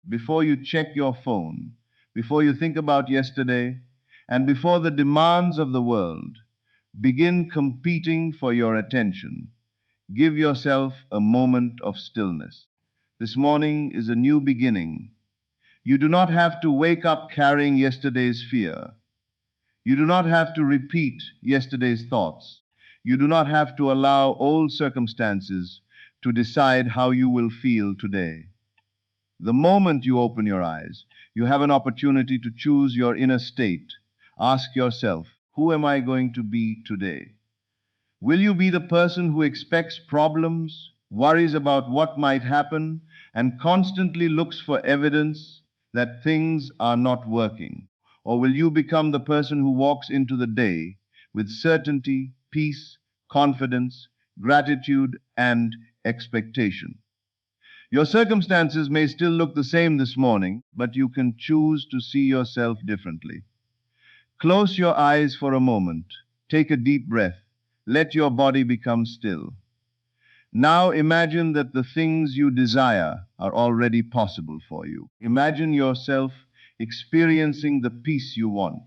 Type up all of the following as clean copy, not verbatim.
before you check your phone, before you think about yesterday, and before the demands of the world begin competing for your attention. Give yourself a moment of stillness. This morning is a new beginning. You do not have to wake up carrying yesterday's fear. You do not have to repeat yesterday's thoughts. You do not have to allow old circumstances to decide how you will feel today. The moment you open your eyes, you have an opportunity to choose your inner state. Ask yourself, who am I going to be today? Will you be the person who expects problems, worries about what might happen, and constantly looks for evidence that things are not working? Or will you become the person who walks into the day with certainty, peace, confidence, gratitude, and expectation? Your circumstances may still look the same this morning, but you can choose to see yourself differently. Close your eyes for a moment. Take a deep breath. Let your body become still. Now imagine that the things you desire are already possible for you. Imagine yourself experiencing the peace you want.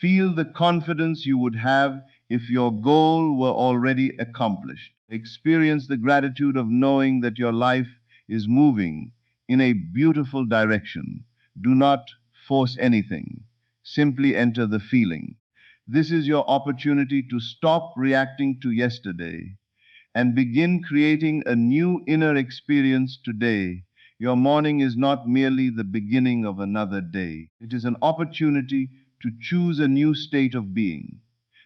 Feel the confidence you would have if your goal were already accomplished. Experience the gratitude of knowing that your life is moving in a beautiful direction. Do not force anything. Simply enter the feeling. This is your opportunity to stop reacting to yesterday and begin creating a new inner experience today. Your morning is not merely the beginning of another day, it is an opportunity to choose a new state of being.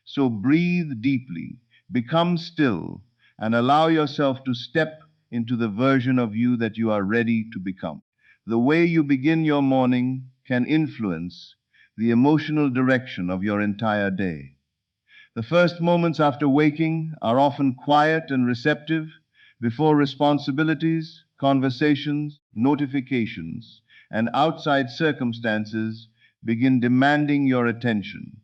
So breathe deeply, become still, and allow yourself to step into the version of you that you are ready to become. The way you begin your morning can influence the emotional direction of your entire day. The first moments after waking are often quiet and receptive before responsibilities, conversations, notifications, and outside circumstances begin demanding your attention.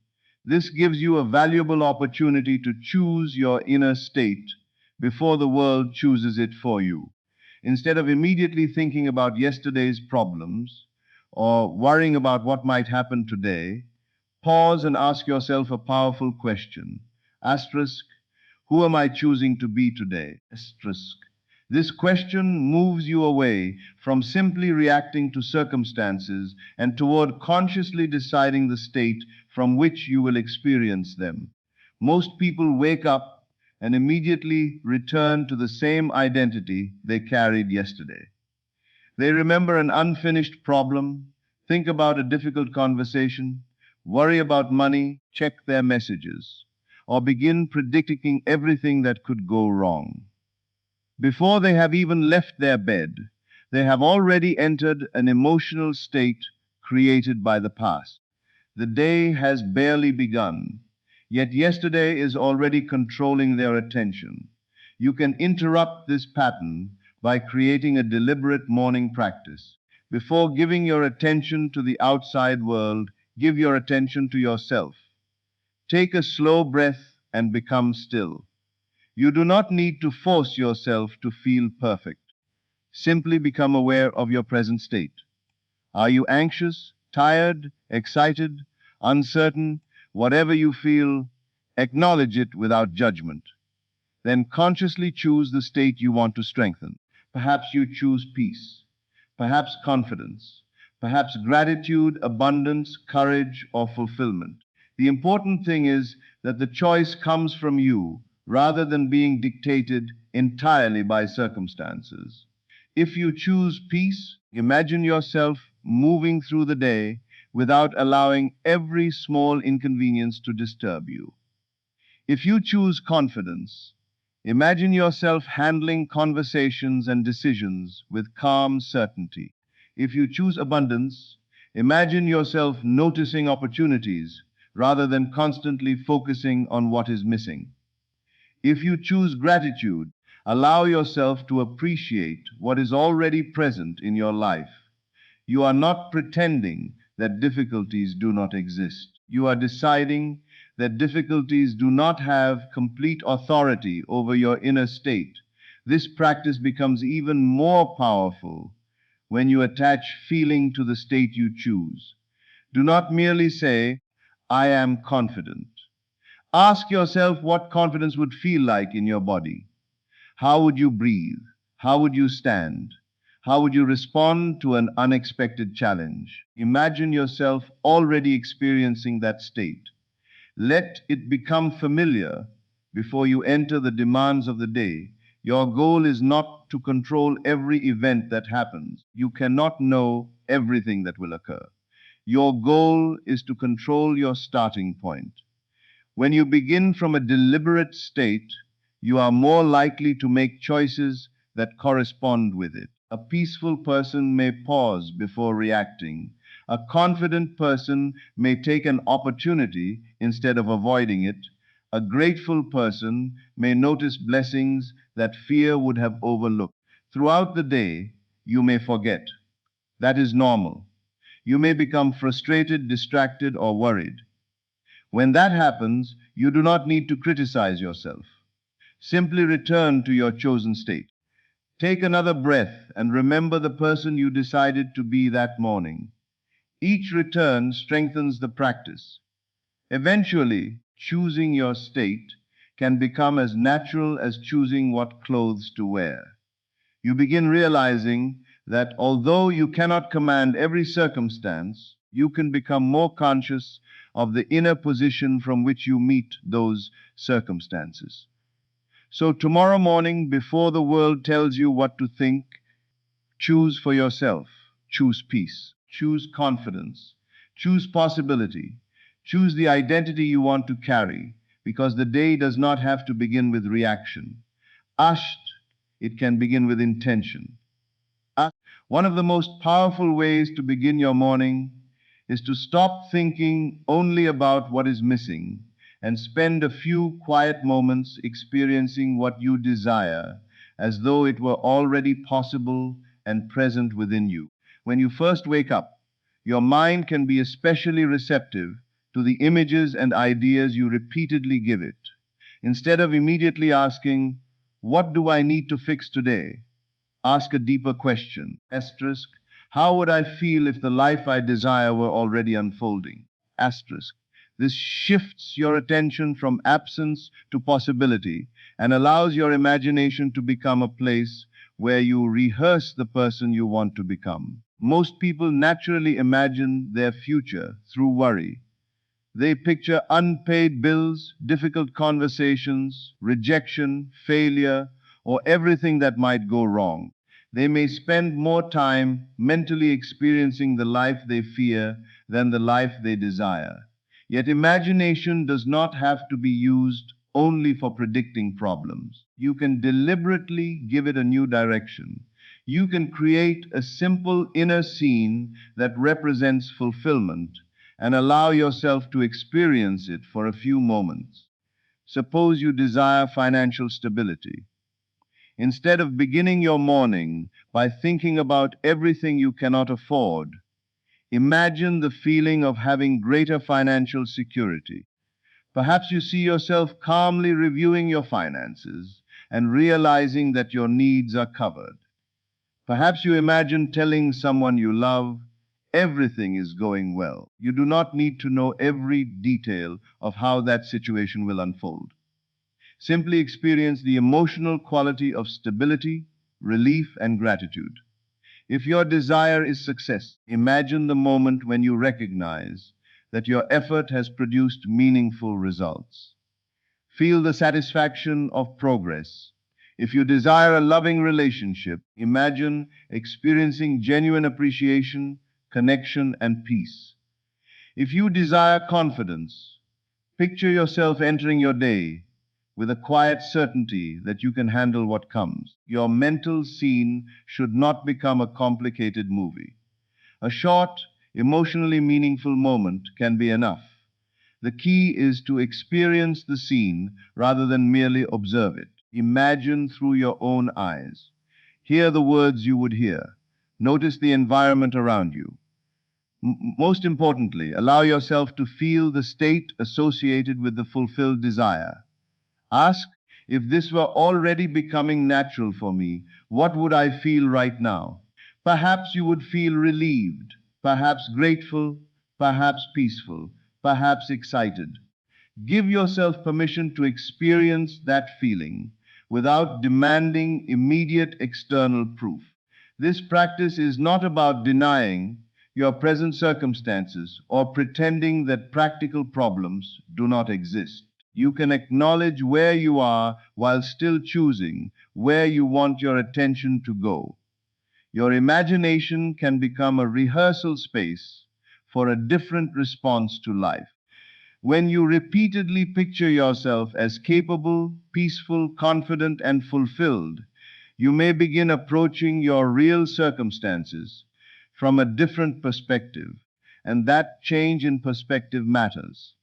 This gives you a valuable opportunity to choose your inner state before the world chooses it for you. Instead of immediately thinking about yesterday's problems or worrying about what might happen today, pause and ask yourself a powerful question. Asterisk, who am I choosing to be today? Asterisk. This question moves you away from simply reacting to circumstances and toward consciously deciding the state from which you will experience them. Most people wake up and immediately return to the same identity they carried yesterday. They remember an unfinished problem, think about a difficult conversation, worry about money, check their messages, or begin predicting everything that could go wrong. Before they have even left their bed, they have already entered an emotional state created by the past. The day has barely begun, yet yesterday is already controlling their attention. You can interrupt this pattern by creating a deliberate morning practice. Before giving your attention to the outside world, give your attention to yourself. Take a slow breath and become still. You do not need to force yourself to feel perfect. Simply become aware of your present state. Are you anxious, tired, excited, uncertain? Whatever you feel, acknowledge it without judgment. Then consciously choose the state you want to strengthen. Perhaps you choose peace, perhaps confidence, perhaps gratitude, abundance, courage, or fulfillment. The important thing is that the choice comes from you rather than being dictated entirely by circumstances. If you choose peace, imagine yourself moving through the day without allowing every small inconvenience to disturb you. If you choose confidence, imagine yourself handling conversations and decisions with calm certainty. If you choose abundance, imagine yourself noticing opportunities rather than constantly focusing on what is missing. If you choose gratitude, allow yourself to appreciate what is already present in your life. You are not pretending that difficulties do not exist. You are deciding that difficulties do not have complete authority over your inner state. This practice becomes even more powerful when you attach feeling to the state you choose. Do not merely say, I am confident. Ask yourself what confidence would feel like in your body. How would you breathe? How would you stand? How would you respond to an unexpected challenge? Imagine yourself already experiencing that state. Let it become familiar before you enter the demands of the day. Your goal is not to control every event that happens. You cannot know everything that will occur. Your goal is to control your starting point. When you begin from a deliberate state, you are more likely to make choices that correspond with it. A peaceful person may pause before reacting. A confident person may take an opportunity instead of avoiding it. A grateful person may notice blessings that fear would have overlooked. Throughout the day, you may forget. That is normal. You may become frustrated, distracted, or worried. When that happens, you do not need to criticize yourself. Simply return to your chosen state. Take another breath and remember the person you decided to be that morning. Each return strengthens the practice. Eventually, choosing your state can become as natural as choosing what clothes to wear. You begin realizing that although you cannot command every circumstance, you can become more conscious of the inner position from which you meet those circumstances. So, tomorrow morning, before the world tells you what to think, choose for yourself. Choose peace. Choose confidence. Choose possibility. Choose the identity you want to carry, because the day does not have to begin with reaction. Asht, it can begin with intention. One of the most powerful ways to begin your morning is to stop thinking only about what is missing and spend a few quiet moments experiencing what you desire as though it were already possible and present within you. When you first wake up, your mind can be especially receptive to the images and ideas you repeatedly give it. Instead of immediately asking, what do I need to fix today? Ask a deeper question. Asterisk, how would I feel if the life I desire were already unfolding? Asterisk, this shifts your attention from absence to possibility and allows your imagination to become a place where you rehearse the person you want to become. Most people naturally imagine their future through worry. They picture unpaid bills, difficult conversations, rejection, failure, or everything that might go wrong. They may spend more time mentally experiencing the life they fear than the life they desire. Yet imagination does not have to be used only for predicting problems. You can deliberately give it a new direction. You can create a simple inner scene that represents fulfillment and allow yourself to experience it for a few moments. Suppose you desire financial stability. Instead of beginning your morning by thinking about everything you cannot afford, imagine the feeling of having greater financial security. Perhaps you see yourself calmly reviewing your finances and realizing that your needs are covered. Perhaps you imagine telling someone you love, everything is going well. You do not need to know every detail of how that situation will unfold. Simply experience the emotional quality of stability, relief, and gratitude. If your desire is success, imagine the moment when you recognize that your effort has produced meaningful results. Feel the satisfaction of progress. If you desire a loving relationship, imagine experiencing genuine appreciation, connection, and peace. If you desire confidence, picture yourself entering your day with a quiet certainty that you can handle what comes. Your mental scene should not become a complicated movie. A short, emotionally meaningful moment can be enough. The key is to experience the scene rather than merely observe it. Imagine through your own eyes. Hear the words you would hear. Notice the environment around you. Most importantly, allow yourself to feel the state associated with the fulfilled desire. Ask, if this were already becoming natural for me, what would I feel right now? Perhaps you would feel relieved, perhaps grateful, perhaps peaceful, perhaps excited. Give yourself permission to experience that feeling without demanding immediate external proof. This practice is not about denying your present circumstances or pretending that practical problems do not exist. You can acknowledge where you are while still choosing where you want your attention to go. Your imagination can become a rehearsal space for a different response to life. When you repeatedly picture yourself as capable, peaceful, confident, and fulfilled, you may begin approaching your real circumstances from a different perspective, and that change in perspective matters.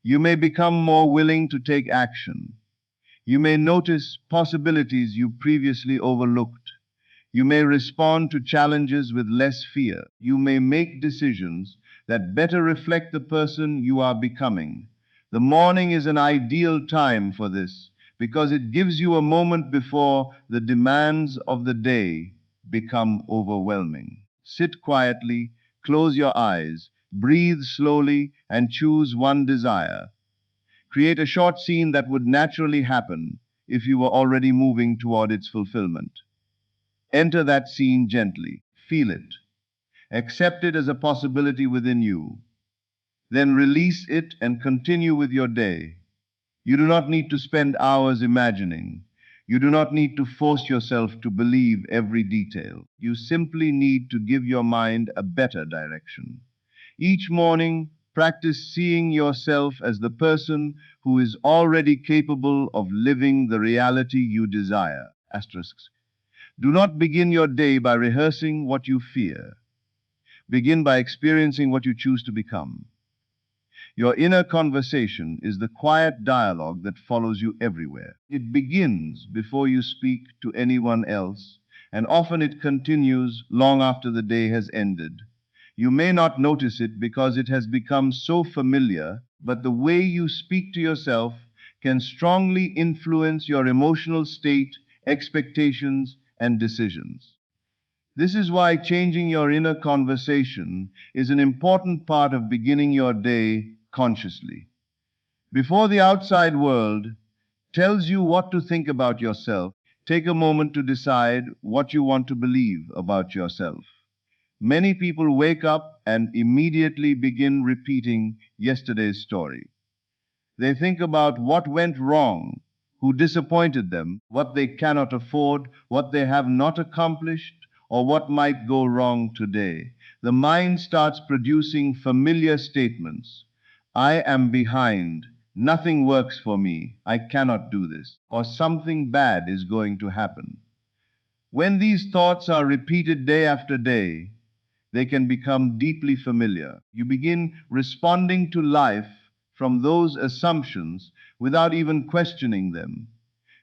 You may become more willing to take action. You may notice possibilities you previously overlooked. You may respond to challenges with less fear. You may make decisions that better reflect the person you are becoming. The morning is an ideal time for this because it gives you a moment before the demands of the day become overwhelming. Sit quietly, close your eyes, breathe slowly, and choose one desire. Create a short scene that would naturally happen if you were already moving toward its fulfillment. Enter that scene gently. Feel it. Accept it as a possibility within you. Then release it and continue with your day. You do not need to spend hours imagining. You do not need to force yourself to believe every detail. You simply need to give your mind a better direction. Each morning, practice seeing yourself as the person who is already capable of living the reality you desire. Asterisks. Do not begin your day by rehearsing what you fear. Begin by experiencing what you choose to become. Your inner conversation is the quiet dialogue that follows you everywhere. It begins before you speak to anyone else, and often it continues long after the day has ended. You may not notice it because it has become so familiar, but the way you speak to yourself can strongly influence your emotional state, expectations, and decisions. This is why changing your inner conversation is an important part of beginning your day consciously. Before the outside world tells you what to think about yourself, take a moment to decide what you want to believe about yourself. Many people wake up and immediately begin repeating yesterday's story. They think about what went wrong, who disappointed them, what they cannot afford, what they have not accomplished, or what might go wrong today. The mind starts producing familiar statements. I am behind. Nothing works for me. I cannot do this. Or something bad is going to happen. When these thoughts are repeated day after day, they can become deeply familiar. You begin responding to life from those assumptions without even questioning them.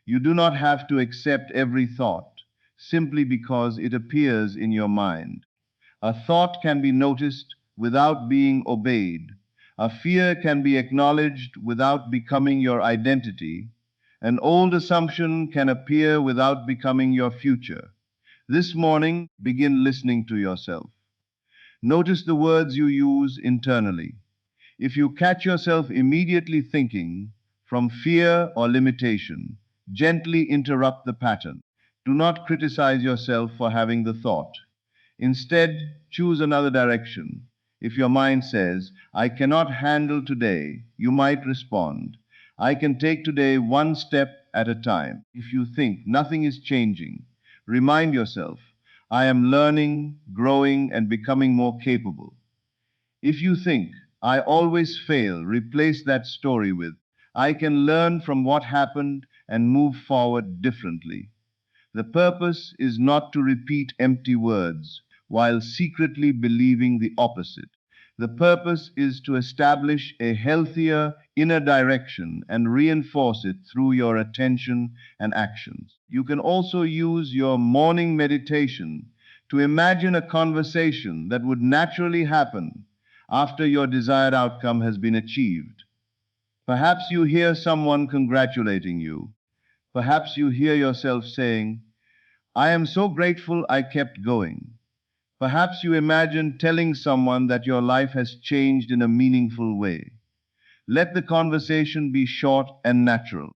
You do not have to accept every thought simply because it appears in your mind. A thought can be noticed without being obeyed. A fear can be acknowledged without becoming your identity. An old assumption can appear without becoming your future. This morning, begin listening to yourself. Notice the words you use internally. If you catch yourself immediately thinking from fear or limitation, gently interrupt the pattern. Do not criticize yourself for having the thought. Instead, choose another direction. If your mind says, I cannot handle today, you might respond, I can take today one step at a time. If you think nothing is changing, remind yourself, I am learning, growing, and becoming more capable. If you think, I always fail, replace that story with, I can learn from what happened and move forward differently. The purpose is not to repeat empty words while secretly believing the opposite. The purpose is to establish a healthier inner direction and reinforce it through your attention and actions. You can also use your morning meditation to imagine a conversation that would naturally happen after your desired outcome has been achieved. Perhaps you hear someone congratulating you. Perhaps you hear yourself saying, I am so grateful I kept going. Perhaps you imagine telling someone that your life has changed in a meaningful way. Let the conversation be short and natural.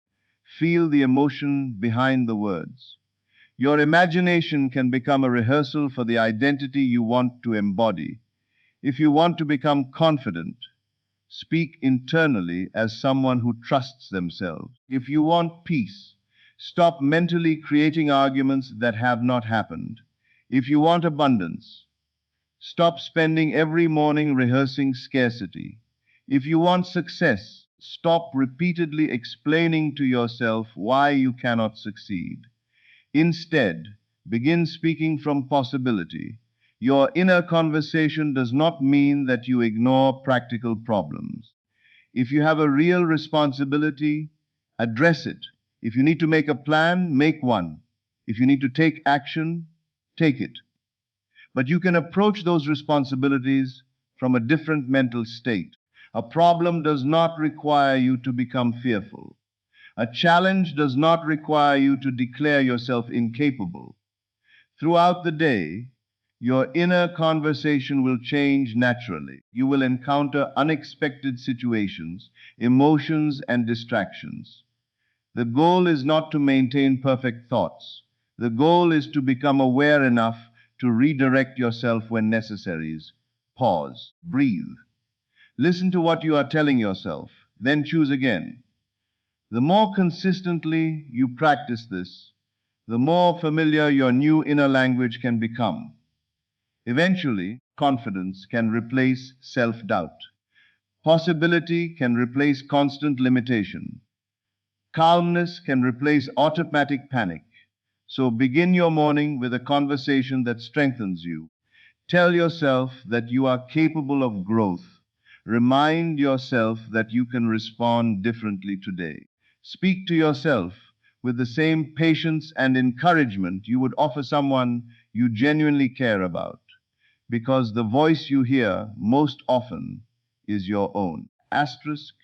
Feel the emotion behind the words. Your imagination can become a rehearsal for the identity you want to embody. If you want to become confident, speak internally as someone who trusts themselves. If you want peace, stop mentally creating arguments that have not happened. If you want abundance, stop spending every morning rehearsing scarcity. If you want success, stop repeatedly explaining to yourself why you cannot succeed. Instead, begin speaking from possibility. Your inner conversation does not mean that you ignore practical problems. If you have a real responsibility, address it. If you need to make a plan, make one. If you need to take action, take it. But you can approach those responsibilities from a different mental state. A problem does not require you to become fearful. A challenge does not require you to declare yourself incapable. Throughout the day, your inner conversation will change naturally. You will encounter unexpected situations, emotions, and distractions. The goal is not to maintain perfect thoughts. The goal is to become aware enough to redirect yourself when necessary. Pause, breathe, listen to what you are telling yourself, then choose again. The more consistently you practice this, the more familiar your new inner language can become. Eventually, confidence can replace self-doubt. Possibility can replace constant limitation. Calmness can replace automatic panic. So begin your morning with a conversation that strengthens you. Tell yourself that you are capable of growth. Remind yourself that you can respond differently today. Speak to yourself with the same patience and encouragement you would offer someone you genuinely care about, because the voice you hear most often is your own. Asterisk.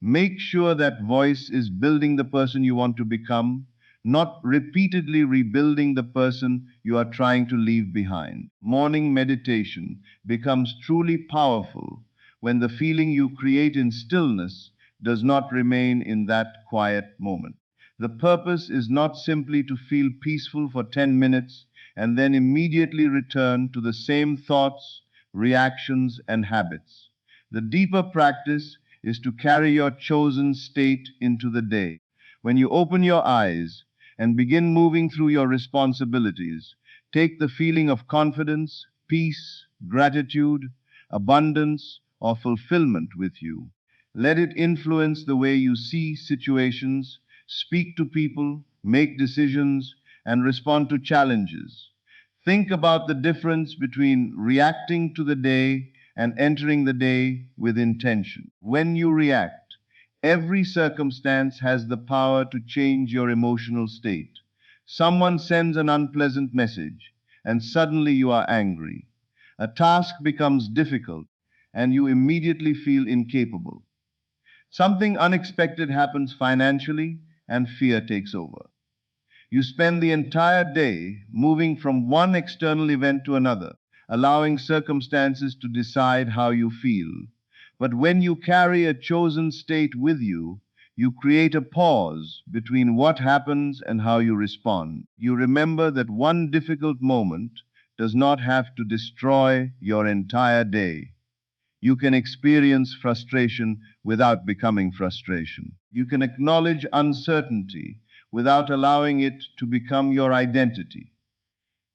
Make sure that voice is building the person you want to become, not repeatedly rebuilding the person you are trying to leave behind. Morning meditation becomes truly powerful when the feeling you create in stillness does not remain in that quiet moment. The purpose is not simply to feel peaceful for 10 minutes and then immediately return to the same thoughts, reactions, and habits. The deeper practice is to carry your chosen state into the day. When you open your eyes and begin moving through your responsibilities, take the feeling of confidence, peace, gratitude, abundance, or fulfillment with you. Let it influence the way you see situations, speak to people, make decisions, and respond to challenges. Think about the difference between reacting to the day and entering the day with intention. When you react, every circumstance has the power to change your emotional state. Someone sends an unpleasant message, and suddenly you are angry. A task becomes difficult, and you immediately feel incapable. Something unexpected happens financially, and fear takes over. You spend the entire day moving from one external event to another, allowing circumstances to decide how you feel. But when you carry a chosen state with you, you create a pause between what happens and how you respond. You remember that one difficult moment does not have to destroy your entire day. You can experience frustration without becoming frustration. You can acknowledge uncertainty without allowing it to become your identity.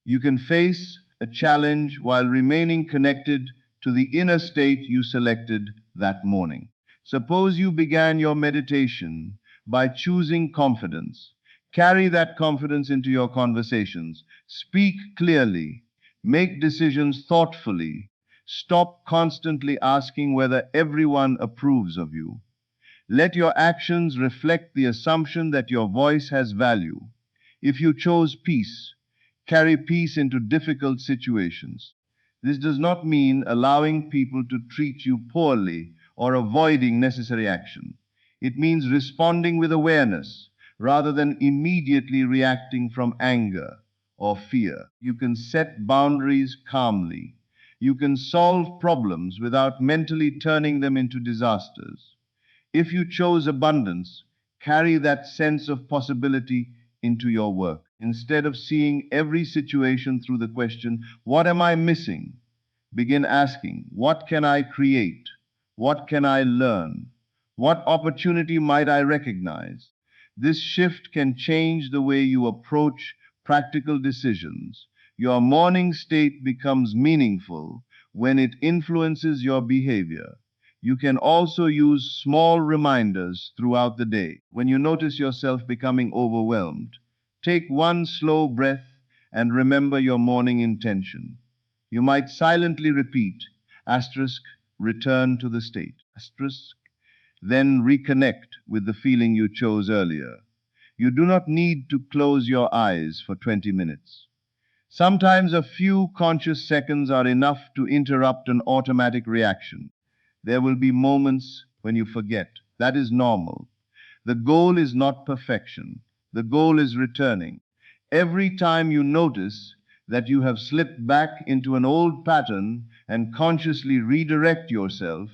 You can face a challenge while remaining connected to the inner state you selected that morning. Suppose you began your meditation by choosing confidence. Carry that confidence into your conversations. Speak clearly. Make decisions thoughtfully. Stop constantly asking whether everyone approves of you. Let your actions reflect the assumption that your voice has value. If you chose peace, carry peace into difficult situations. This does not mean allowing people to treat you poorly or avoiding necessary action. It means responding with awareness rather than immediately reacting from anger or fear. You can set boundaries calmly. You can solve problems without mentally turning them into disasters. If you chose abundance, carry that sense of possibility into your work. Instead of seeing every situation through the question, what am I missing? Begin asking, what can I create? What can I learn? What opportunity might I recognize? This shift can change the way you approach practical decisions. Your morning state becomes meaningful when it influences your behavior. You can also use small reminders throughout the day. When you notice yourself becoming overwhelmed, take one slow breath and remember your morning intention. You might silently repeat, asterisk, return to the state, asterisk, then reconnect with the feeling you chose earlier. You do not need to close your eyes for 20 minutes. Sometimes a few conscious seconds are enough to interrupt an automatic reaction. There will be moments when you forget. That is normal. The goal is not perfection. The goal is returning. Every time you notice that you have slipped back into an old pattern and consciously redirect yourself,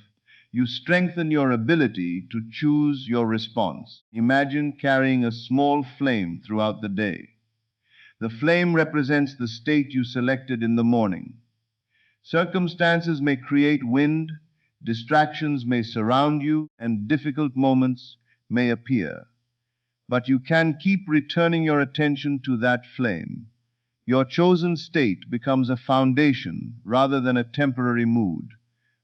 you strengthen your ability to choose your response. Imagine carrying a small flame throughout the day. The flame represents the state you selected in the morning. Circumstances may create wind, distractions may surround you, and difficult moments may appear. But you can keep returning your attention to that flame. Your chosen state becomes a foundation rather than a temporary mood.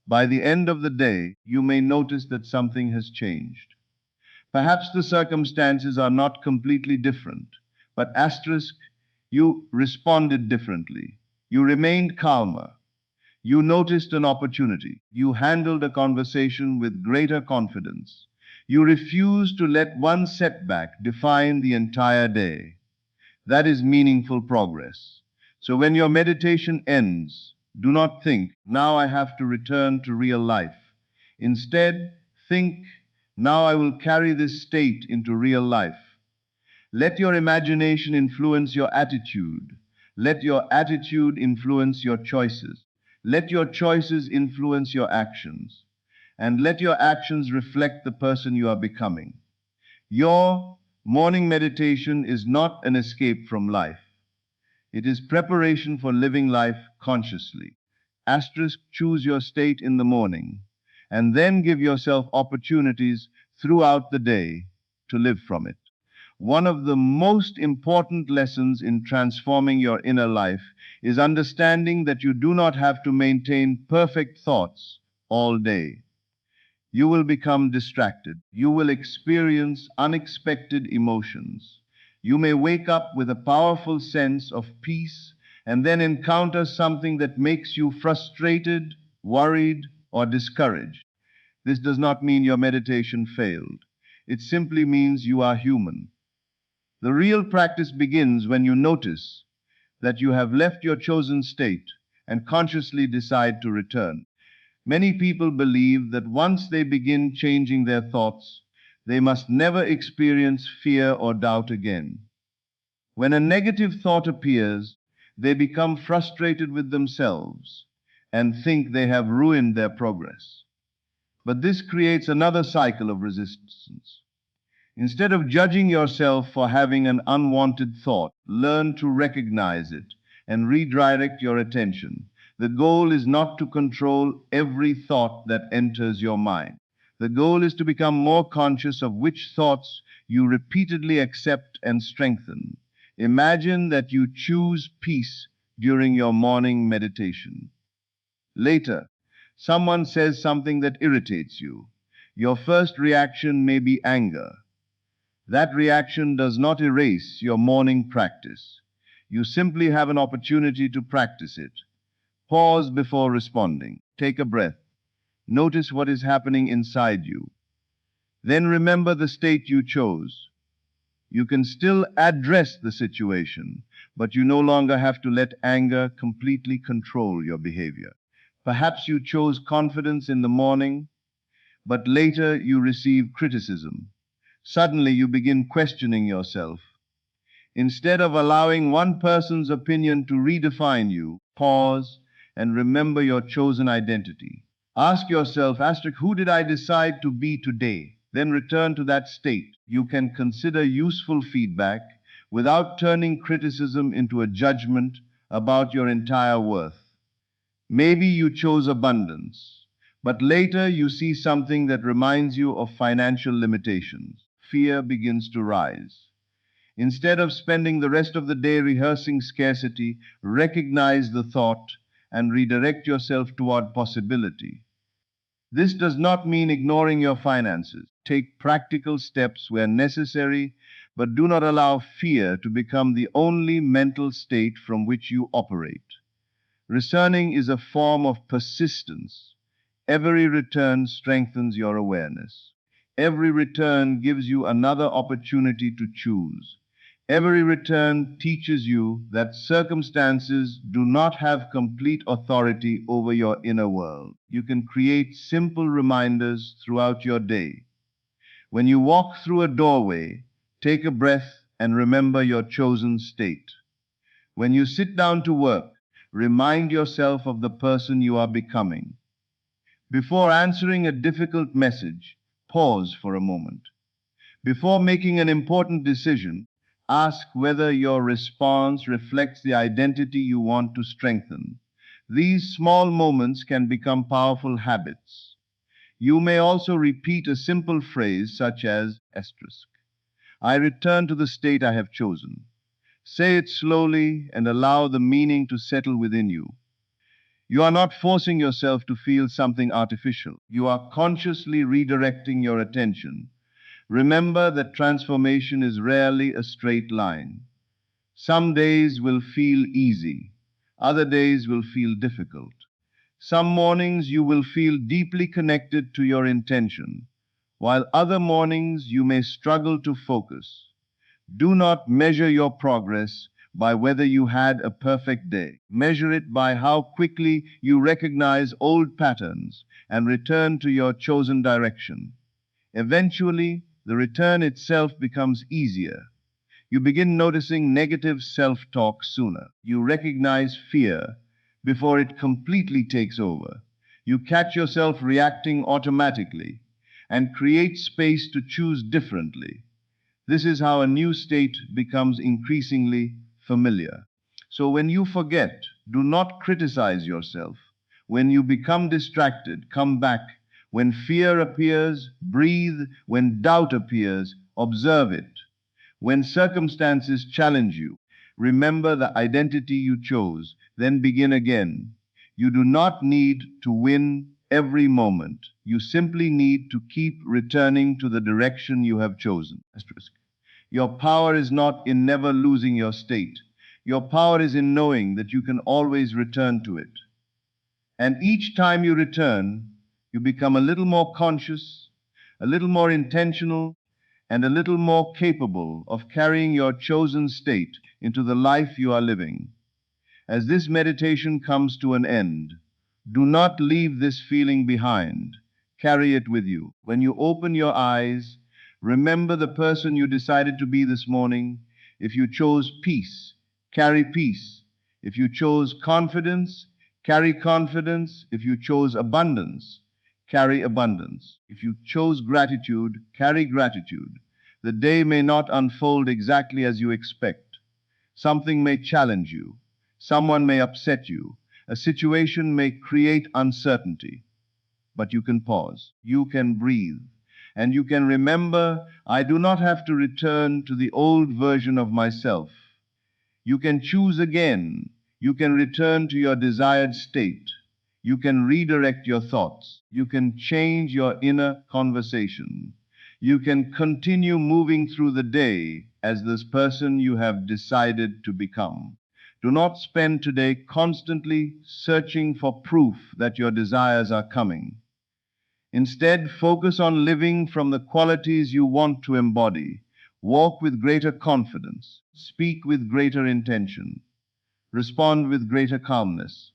By the end of the day, you may notice that something has changed. Perhaps the circumstances are not completely different, but asterisk, you responded differently. You remained calmer. You noticed an opportunity. You handled a conversation with greater confidence. You refused to let one setback define the entire day. That is meaningful progress. So when your meditation ends, do not think, now I have to return to real life. Instead, think, now I will carry this state into real life. Let your imagination influence your attitude. Let your attitude influence your choices. Let your choices influence your actions. And let your actions reflect the person you are becoming. Your morning meditation is not an escape from life. It is preparation for living life consciously. Asterisk, choose your state in the morning, and then give yourself opportunities throughout the day to live from it. One of the most important lessons in transforming your inner life is understanding that you do not have to maintain perfect thoughts all day. You will become distracted. You will experience unexpected emotions. You may wake up with a powerful sense of peace and then encounter something that makes you frustrated, worried, or discouraged. This does not mean your meditation failed. It simply means you are human. The real practice begins when you notice that you have left your chosen state and consciously decide to return. Many people believe that once they begin changing their thoughts, they must never experience fear or doubt again. When a negative thought appears, they become frustrated with themselves and think they have ruined their progress. But this creates another cycle of resistance. Instead of judging yourself for having an unwanted thought, learn to recognize it and redirect your attention. The goal is not to control every thought that enters your mind. The goal is to become more conscious of which thoughts you repeatedly accept and strengthen. Imagine that you choose peace during your morning meditation. Later, someone says something that irritates you. Your first reaction may be anger. That reaction does not erase your morning practice. You simply have an opportunity to practice it. Pause before responding. Take a breath. Notice what is happening inside you. Then remember the state you chose. You can still address the situation, but you no longer have to let anger completely control your behavior. Perhaps you chose confidence in the morning, but later you receive criticism. Suddenly you begin questioning yourself. Instead of allowing one person's opinion to redefine you, pause and remember your chosen identity. Ask yourself, asterisk, who did I decide to be today? Then return to that state. You can consider useful feedback without turning criticism into a judgment about your entire worth. Maybe you chose abundance, but later you see something that reminds you of financial limitations. Fear begins to rise. Instead of spending the rest of the day rehearsing scarcity, recognize the thought and redirect yourself toward possibility. This does not mean ignoring your finances. Take practical steps where necessary, but do not allow fear to become the only mental state from which you operate. Returning is a form of persistence. Every return strengthens your awareness. Every return gives you another opportunity to choose. Every return teaches you that circumstances do not have complete authority over your inner world. You can create simple reminders throughout your day. When you walk through a doorway, take a breath and remember your chosen state. When you sit down to work, remind yourself of the person you are becoming. Before answering a difficult message, pause for a moment. Before making an important decision, ask whether your response reflects the identity you want to strengthen. These small moments can become powerful habits. You may also repeat a simple phrase such as asterisk, I return to the state I have chosen. Say it slowly and allow the meaning to settle within you. You are not forcing yourself to feel something artificial. You are consciously redirecting your attention. Remember that transformation is rarely a straight line. Some days will feel easy, other days will feel difficult. Some mornings you will feel deeply connected to your intention, while other mornings you may struggle to focus. Do not measure your progress by whether you had a perfect day. Measure it by how quickly you recognize old patterns and return to your chosen direction. Eventually, the return itself becomes easier. You begin noticing negative self-talk sooner. You recognize fear before it completely takes over. You catch yourself reacting automatically and create space to choose differently. This is how a new state becomes increasingly familiar. So when you forget, do not criticize yourself. When you become distracted, come back. When fear appears, breathe. When doubt appears, observe it. When circumstances challenge you, remember the identity you chose, then begin again. You do not need to win every moment. You simply need to keep returning to the direction you have chosen. Asterisk. Your power is not in never losing your state. Your power is in knowing that you can always return to it. And each time you return, you become a little more conscious, a little more intentional, and a little more capable of carrying your chosen state into the life you are living. As this meditation comes to an end, do not leave this feeling behind. Carry it with you. When you open your eyes, remember the person you decided to be this morning. If you chose peace, carry peace. If you chose confidence, carry confidence. If you chose abundance, carry abundance. If you chose gratitude, carry gratitude. The day may not unfold exactly as you expect. Something may challenge you. Someone may upset you. A situation may create uncertainty. But you can pause. You can breathe. And you can remember, I do not have to return to the old version of myself. You can choose again. You can return to your desired state. You can redirect your thoughts. You can change your inner conversation. You can continue moving through the day as this person you have decided to become. Do not spend today constantly searching for proof that your desires are coming. Instead, focus on living from the qualities you want to embody. Walk with greater confidence. Speak with greater intention. Respond with greater calmness.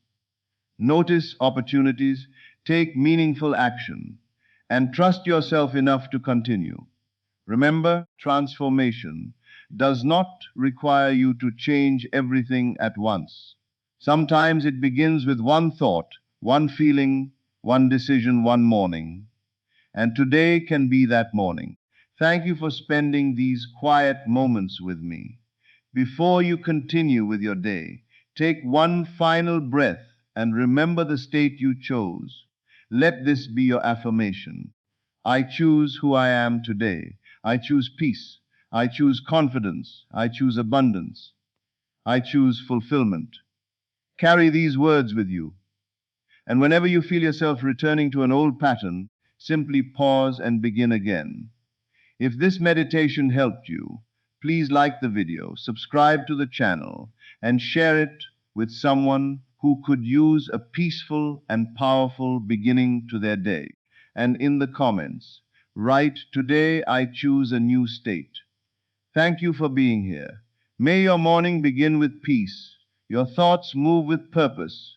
Notice opportunities. Take meaningful action. And trust yourself enough to continue. Remember, transformation does not require you to change everything at once. Sometimes it begins with one thought, one feeling, one decision, one morning. And today can be that morning. Thank you for spending these quiet moments with me. Before you continue with your day, take one final breath and remember the state you chose. Let this be your affirmation. I choose who I am today. I choose peace. I choose confidence. I choose abundance. I choose fulfillment. Carry these words with you. And whenever you feel yourself returning to an old pattern, simply pause and begin again. If this meditation helped you, please like the video, subscribe to the channel, and share it with someone who could use a peaceful and powerful beginning to their day. And in the comments, write, "Today I choose a new state." Thank you for being here. May your morning begin with peace, your thoughts move with purpose,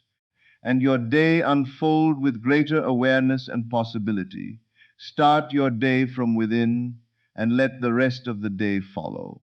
and your day unfold with greater awareness and possibility. Start your day from within and let the rest of the day follow.